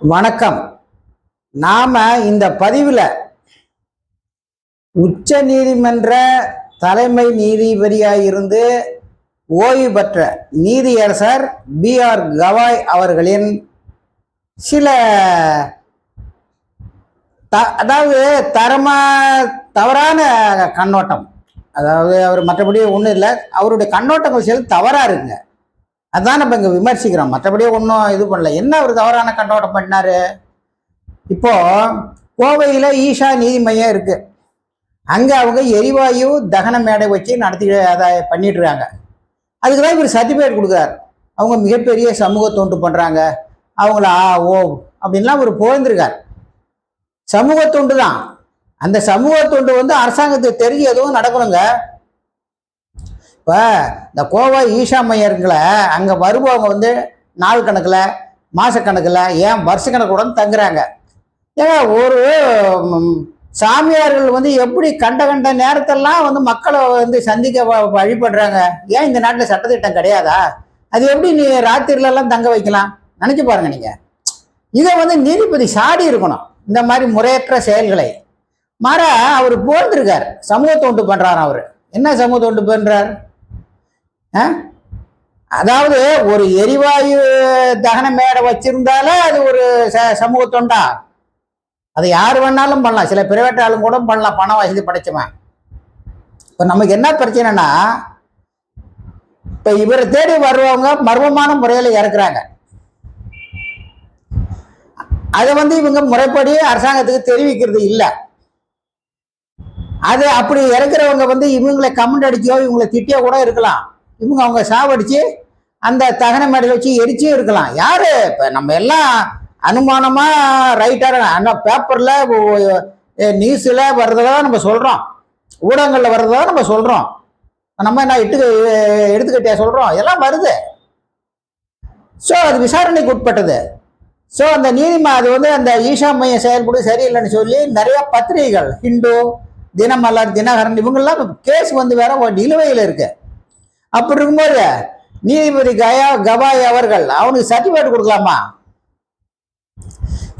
வணக்கம். நாம இந்த பதிவில் உச்ச நீதிமன்ற தலைமை நீதிபதியாக இருந்து ஓய்வு பெற்ற நீதியரசர் B.R. கவாய் அவர்களின் சில அதாவது தவறான கண்ணோட்டம், அதாவது அவர் மற்றபடி ஒன்றும் இல்லை, அவருடைய கண்ணோட்டங்கள் சில தவறாக இருக்குங்க. அதான் நம்ம இங்கே விமர்சிக்கிறோம், மற்றபடியே ஒன்றும் இது பண்ணல. என்ன அவர் தவறான கண்ணோட்டம் பண்ணாரு? இப்போ கோவையில் ஈஷா நீதி மையம் இருக்கு, அங்கே அவங்க எரிவாயு தகன மேடை வச்சு அதை பண்ணிட்டு இருக்காங்க. அதுக்கு தான் இவர் சர்டிஃபிகேட் கொடுக்குறாரு. அவங்க மிகப்பெரிய சமூக தொண்டு பண்ணுறாங்க, அவங்கள ஓ அப்படின்லாம் அவர் புகழ்ந்திருக்கார். சமூக தொண்டு தான். அந்த சமூக தொண்டு அரசாங்கத்துக்கு தெரிஞ்சு எதுவும் நடக்கணுங்க. இப்போ இந்த கோவை ஈஷா மையங்களை அங்கே வருபவங்க நாள் கணக்கில், மாதக்கணக்கில், ஏன் வருஷக்கணக்குடன் தங்குறாங்க. ஏங்க ஒரு சாமியார்கள் எப்படி கண்ட நேரத்தெல்லாம் மக்களை சந்திக்க வழிபடுறாங்க. ஏன் இந்த நாட்டில் சட்டத்திட்டம் கிடையாதா? அது எப்படி நீ ராத்திரிலெல்லாம் தங்க வைக்கலாம்? நினச்சி பாருங்க நீங்கள். இதை நீதிபதி சாடி இருக்கணும் இந்த மாதிரி முறையற்ற செயல்களை. மாற அவர் போர்ந்திருக்கார், சமூக தொண்டு பண்ணுறார். அவர் என்ன சமூக தொண்டு பண்ணுறார்? அதாவது ஒரு எரிவாயு தகன மேடை வச்சிருந்தாலே அது ஒரு சமூக தொண்டா? அதை யார் வேணாலும் பண்ணலாம், சில பிரைவேட் ஆளும் கூட பண்ணலாம், பண வசதி படைச்சவன். இப்போ நமக்கு என்ன பிரச்சனைனா, இப்போ இவரை தேடி வருவவங்க மர்மமான முறையில் இறக்குறாங்க. அதை இவங்க முறைப்படி அரசாங்கத்துக்கு தெரிவிக்கிறது இல்லை. அது அப்படி இறக்குறவங்க இவங்களை கமெண்ட் அடிச்சோ இவங்களை திட்டியோ கூட இருக்கலாம். இவங்க அவங்க சாவடிச்சு அந்த தகன மேடையில் வச்சு எரிச்சும் இருக்கலாம். யாரு இப்போ நம்ம எல்லாம் அனுமானமா ரைட்டர் பேப்பர்ல நியூஸ்ல வர்றதான் நம்ம சொல்றோம், ஊடகங்கள்ல வர்றதா நம்ம சொல்றோம். நம்ம என்ன எடுத்துக்கிட்டே சொல்றோம், எல்லாம் வருது. ஸோ அது விசாரணைக்கு உட்பட்டது. ஸோ அந்த அது அந்த ஈஷா மையம் செயல்படு சரியில்லைன்னு சொல்லி நிறைய பத்திரிகைகள், ஹிந்து, தினமலர், தினகரன், இவங்கெல்லாம் கேஸ் வேற நிலுவையில் இருக்கு. அப்படி இருக்கும்போது நீதிபதி கவாய் அவர்கள் அவனுக்கு சர்டிஃபிகேட் கொடுக்கலாமா?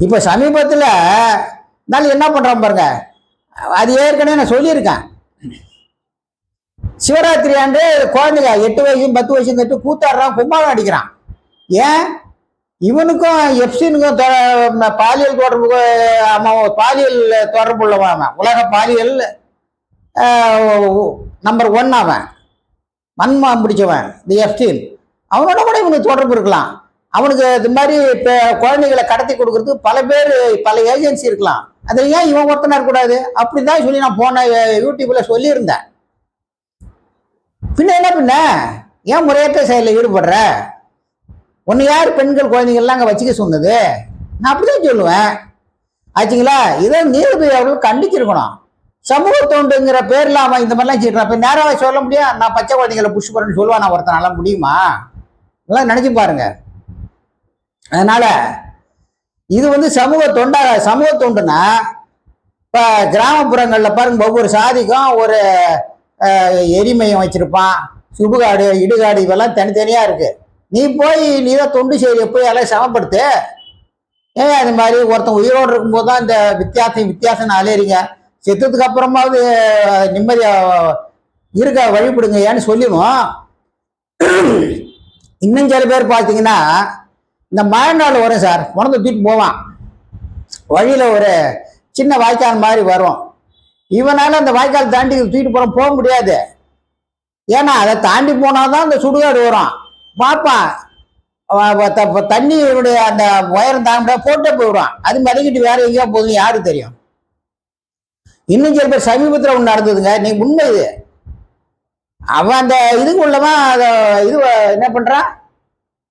இப்ப சமீபத்தில் என்ன பண்றான் பாருங்க. அது ஏற்கனவே நான் சொல்லியிருக்கேன். சிவராத்திரி ஆண்டு குழந்தைங்க 8 வயசு 10 வயசு கட்டு கூத்தாடுறான், கும்பாலம் அடிக்கிறான். ஏன்? இவனுக்கும் எப்சினுக்கும் பாலியல் தொடர்பு, பாலியல் தொடர்பு உள்ளவன், உலக பாலியல் நம்பர் 1 அவன், மண்மா பிடிச்சவன் இந்த எப்ஸ்டீன். அவனோட கூட இவனுக்கு தொடர்பு இருக்கலாம். அவனுக்கு இது மாதிரி இப்போ குழந்தைகளை கடத்தி கொடுக்கறதுக்கு பல பேர், பல ஏஜென்சி இருக்கலாம். அதை ஏன் இவன் ஒருத்தனா இருக்கக்கூடாது? அப்படிதான் சொல்லி நான் போன யூடியூப்ல சொல்லியிருந்தேன். பின்ன ஏன் முறையற்ற செயலில் ஈடுபடுற? ஒன்று யார் பெண்கள் குழந்தைகள்லாம் அங்கே வச்சுக்க சொன்னது? நான் அப்படிதான் சொல்லுவேன். ஆச்சுங்களா? இதை நீதிபதி அவர்கள் கண்டிச்சிருக்கணும். சமூக தொண்டுங்கிற பேர்ல அவன் இந்த மாதிரிலாம் செய்யறான். இப்போ நேராக சொல்ல முடியும், நான் பச்சை குழந்தைகளை புஷ் பண்ணுன்னு சொல்லுவான் நான் ஒருத்தனால முடியுமா? எல்லாம் நினைச்சு பாருங்க. அதனால இது சமூக தொண்டுனா, இப்போ கிராமப்புறங்களில் பாருங்க, ஒவ்வொரு சாதிக்கும் ஒரு எரிமையம் வச்சிருப்பான், சுடுகாடு, இடுகாடு, இதெல்லாம் தனித்தனியா இருக்கு. நீ போய் நீ தான் தொண்டு செய்ய போய் எல்லாம் சமப்படுத்து. ஏன் அது மாதிரி ஒருத்தன் உயிரோடு இருக்கும்போது தான் இந்த வித்தியாசம் அலையறீங்க? செத்ததுக்கு அப்புறமாவது நிம்மதியா இருக்க வழிபடுங்க ஏன்னு சொல்லிடுவோம். இன்னும் சில பேர் பார்த்தீங்கன்னா, இந்த மழை நாள் வரும் சார், உணர்ந்து தூக்கிட்டு போவான். வழியில ஒரு சின்ன வாய்க்கால் மாதிரி வரும். இவனால அந்த வாய்க்கால் தாண்டி தூக்கிட்டு போக முடியாது. ஏன்னா அதை தாண்டி போனாதான் அந்த சுடுகாடு வரும். பார்ப்பான், தண்ணியுடைய அந்த உயரம் தாண்ட போட்டே போயிடுவான். அது மதிக்கிட்டு வேற எங்கேயா போகுதுன்னு யாருக்கு தெரியும்? இன்னும் சில பேர் சமீபத்தில் ஒன்று நடந்ததுங்க, நீ உண்மை இது. அவன் அந்த இதுக்கு உள்ளவன் இது என்ன பண்றான்,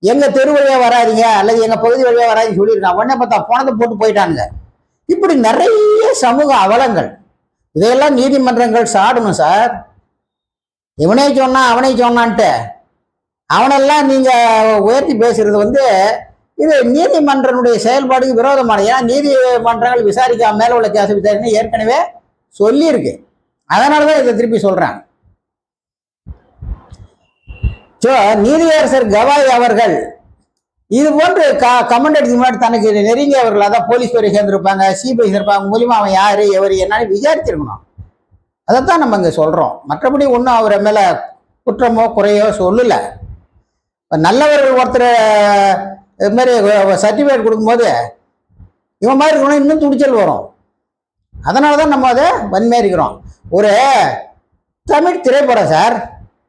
எங்க தெரு வழியா வராதிங்க அல்லது எங்க பகுதி வழியா வராதின்னு சொல்லியிருக்கான். உடனே பார்த்தா பணத்தை போட்டு போயிட்டானுங்க. இப்படி நிறைய சமூக அவலங்கள். இதையெல்லாம் நீதிமன்றங்கள் சாடணும் சார். இவனே சொன்னான் அவனே சொன்னான்ட்டு அவனெல்லாம் நீங்க உயர்த்தி பேசுறது இது நீதிமன்றனுடைய செயல்பாடுக்கு விரோதமான. ஏன்னா நீதிமன்றங்கள் விசாரிக்காம மேல உள்ள கேஸ் விசாரிக்க ஏற்கனவே சொல்லியிருக்கு. அதனாலதான் இதை திருப்பி சொல்றேன். நீதியரசர் கவாய் அவர்கள் இது போன்று கமெண்ட் அடிக்க முன்னாடி தனக்கு நெருங்கியவர்கள், அதான் போலீஸ் துறை சேர்ந்திருப்பாங்க, சிபிஐ சேர்ப்பாங்க, மூலியமா அவன் யாரு எவர் என்னன்னு விசாரிச்சிருக்கணும். அதைத்தான் நம்ம இங்க சொல்றோம். மற்றபடி ஒன்றும் அவரை மேல குற்றமோ குறையோ சொல்லல. நல்லவர்கள் ஒருத்தர் இது மாதிரி சர்டிஃபிகேட் கொடுக்கும்போது இவன் மாதிரி இருக்கணும், இன்னும் துணிச்சல் வரும். அதனாலதான் நம்ம அதை வன்மையா இருக்கிறோம். ஒரு தமிழ் திரைப்படம் சார்,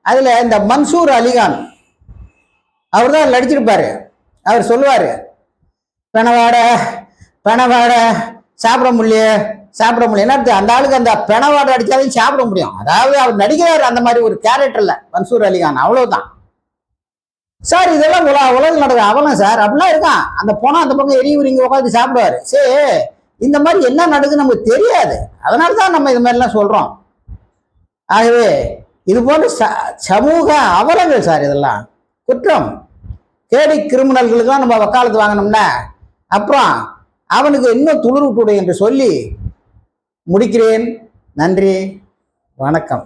அதுல இந்த மன்சூர் அலிகான் அவர் தான் நடிச்சிருப்பாரு. அவர் சொல்லுவாரு, பெணவாட பெணவாட சாப்பிட முடியல. என்ன அந்த ஆளுக்கு அந்த பெணவாடை அடிச்சாலும் சாப்பிட முடியும். அதாவது அவர் நடிக்கிறார் அந்த மாதிரி ஒரு கேரக்டர்ல மன்சூர் அலிகான், அவ்வளவுதான் சார். இதெல்லாம் உலகம் நடக்குது அவலம் சார், அப்படிலாம் இருக்கான். அந்த போனா அந்த பக்கம் எரியுறீங்க உட்காந்து சாப்பிடுவாரு. சரி, இந்த மாதிரி என்ன நடக்குது நமக்கு தெரியாது. அதனால தான் நம்ம இது மாதிரிலாம் சொல்றோம். ஆகவே இது போன்ற சமூக அவலங்கள் சார், இதெல்லாம் குற்றம். கேடி கிரிமினல்களுக்கெல்லாம் நம்ம வக்காலத்து வாங்கினோம்னா அப்புறம் அவனுக்கு இன்னும் துளிர்விட்டுடு என்று சொல்லி முடிக்கிறேன். நன்றி, வணக்கம்.